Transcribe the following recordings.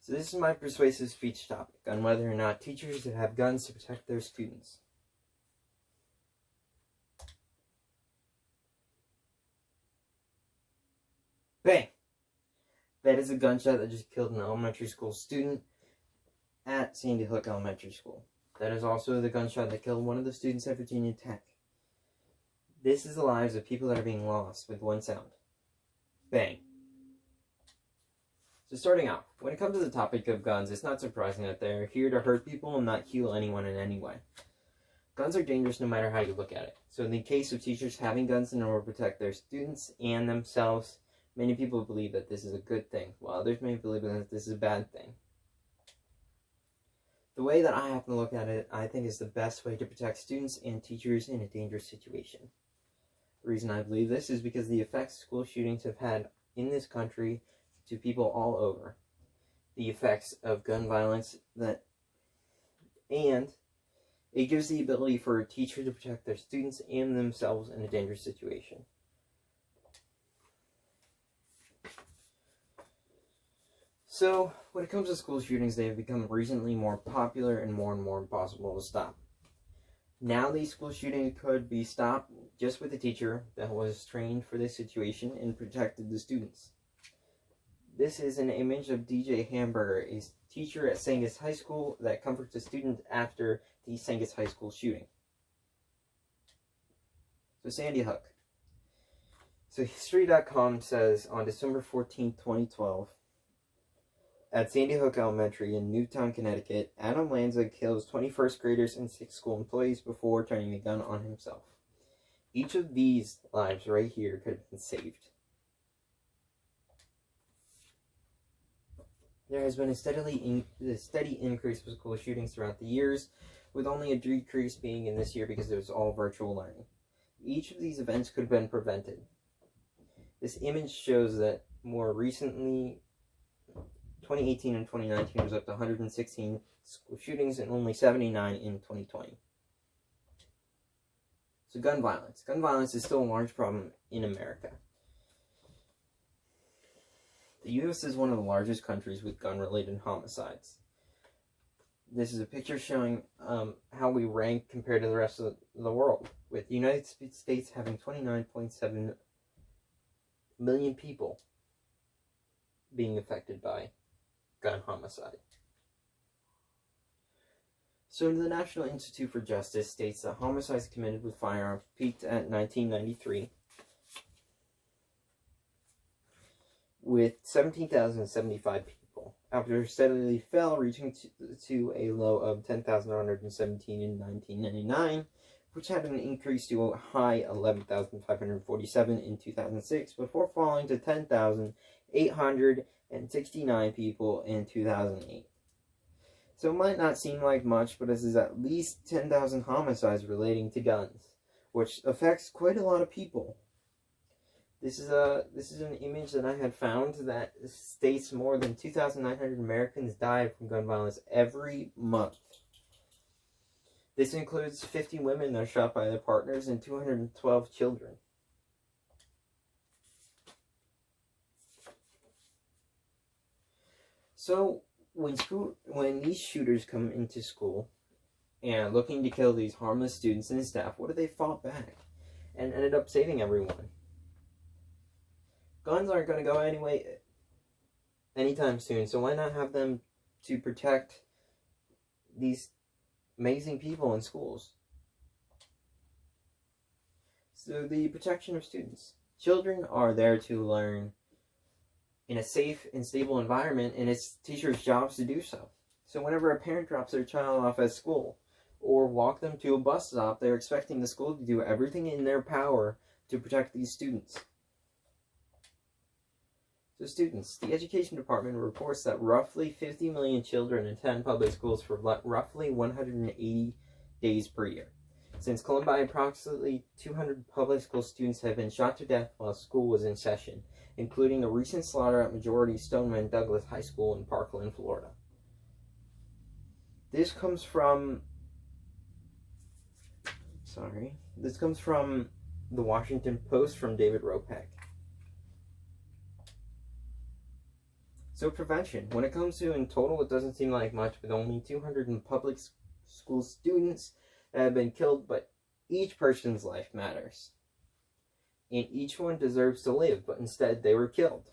So this is my persuasive speech topic on whether or not teachers should have guns to protect their students. Bang! That is a gunshot that just killed an elementary school student at Sandy Hook Elementary School. That is also the gunshot that killed one of the students at Virginia Tech. This is the lives of people that are being lost with one sound. Bang. So starting off, when it comes to the topic of guns, it's not surprising that they're here to hurt people and not heal anyone in any way. Guns are dangerous no matter how you look at it. So in the case of teachers having guns in order to protect their students and themselves, many people believe that this is a good thing, while others may believe that this is a bad thing. The way that I happen to look at it, I think is the best way to protect students and teachers in a dangerous situation. The reason I believe this is because the effects school shootings have had in this country to people all over. The effects of gun violence and it gives the ability for a teacher to protect their students and themselves in a dangerous situation. So, when it comes to school shootings, they have become recently more popular and more impossible to stop. Now these school shootings could be stopped just with a teacher that was trained for this situation and protected the students. This is an image of DJ Hamburger, a teacher at Sangus High School that comforts a student after the Sangus High School shooting. So Sandy Hook. So History.com says on December 14, 2012, at Sandy Hook Elementary in Newtown, Connecticut, Adam Lanza kills 21st graders and 6 school employees before turning the gun on himself. Each of these lives right here could have been saved. There has been a steady increase of school shootings throughout the years, with only a decrease being in this year because it was all virtual learning. Each of these events could have been prevented. This image shows that more recently, 2018 and 2019 was up to 116 school shootings and only 79 in 2020. So gun violence. Gun violence is still a large problem in America. The U.S. is one of the largest countries with gun-related homicides. This is a picture showing how we rank compared to the rest of the world, with the United States having 29.7 million people being affected by gun homicide. So the National Institute for Justice states that homicides committed with firearms peaked at 1993 with 17,075 people, after steadily fell, reaching to a low of 10,117 in 1999, which had an increase to a high 11,547 in 2006, before falling to 10,869 people in 2008. So it might not seem like much, but this is at least 10,000 homicides relating to guns, which affects quite a lot of people. This is an image that I had found that states more than 2,900 Americans die from gun violence every month. This includes 50 women that are shot by their partners and 212 children. So when these shooters come into school and looking to kill these harmless students and staff, what if they fought back and ended up saving everyone? Guns aren't going to go anytime soon, so why not have them to protect these amazing people in schools? So the protection of students. Children are there to learn in a safe and stable environment, and it's teachers' jobs to do so. So whenever a parent drops their child off at school or walk them to a bus stop, they're expecting the school to do everything in their power to protect these students. So students, the Education Department reports that roughly 50 million children attend public schools for roughly 180 days per year. Since Columbine, approximately 200 public school students have been shot to death while school was in session, including a recent slaughter at Majority Stoneman Douglas High School in Parkland, Florida. This comes from the Washington Post from David Ropek. So prevention. When it comes to in total, it doesn't seem like much, with only 200 public school students that have been killed, but each person's life matters. And each one deserves to live, but instead they were killed.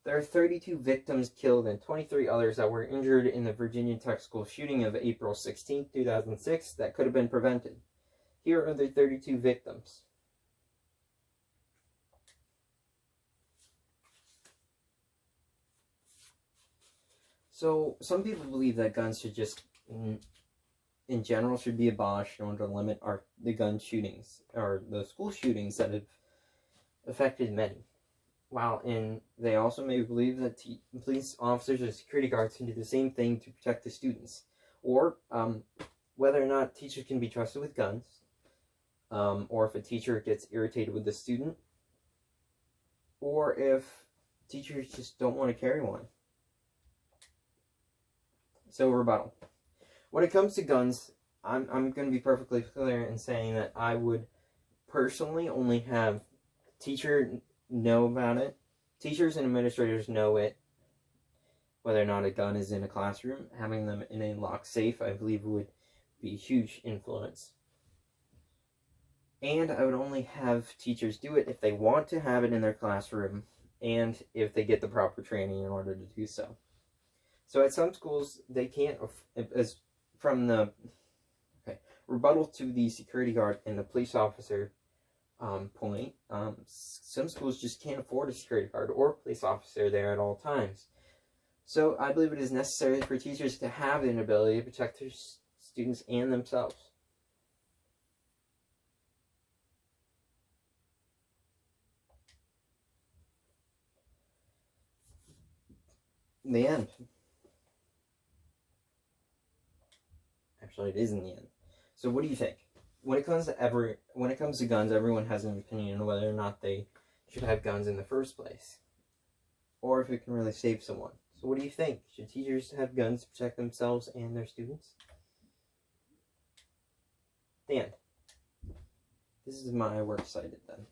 There are 32 victims killed and 23 others that were injured in the Virginia Tech school shooting of April 16, 2006 that could have been prevented. Here are the 32 victims. So, some people believe that guns should just, in general, should be abolished in order to limit the gun shootings, or the school shootings that have affected many. And they also may believe that police officers or security guards can do the same thing to protect the students. Or whether or not teachers can be trusted with guns, or if a teacher gets irritated with the student, or if teachers just don't want to carry one. So, rebuttal. When it comes to guns, I'm going to be perfectly clear in saying that I would personally only have teachers know about it. Teachers and administrators know it. Whether or not a gun is in a classroom, having them in a locked safe, I believe, would be a huge influence. And I would only have teachers do it if they want to have it in their classroom, and if they get the proper training in order to do so. So at some schools, they can't, as from the rebuttal to the security guard and the police officer point, some schools just can't afford a security guard or police officer there at all times. So I believe it is necessary for teachers to have an ability to protect their students and themselves. In the end. Actually, it is in the end. So what do you think? When it comes to guns, everyone has an opinion on whether or not they should have guns in the first place, or if it can really save someone. So what do you think? Should teachers have guns to protect themselves and their students? The end. This is my works cited then.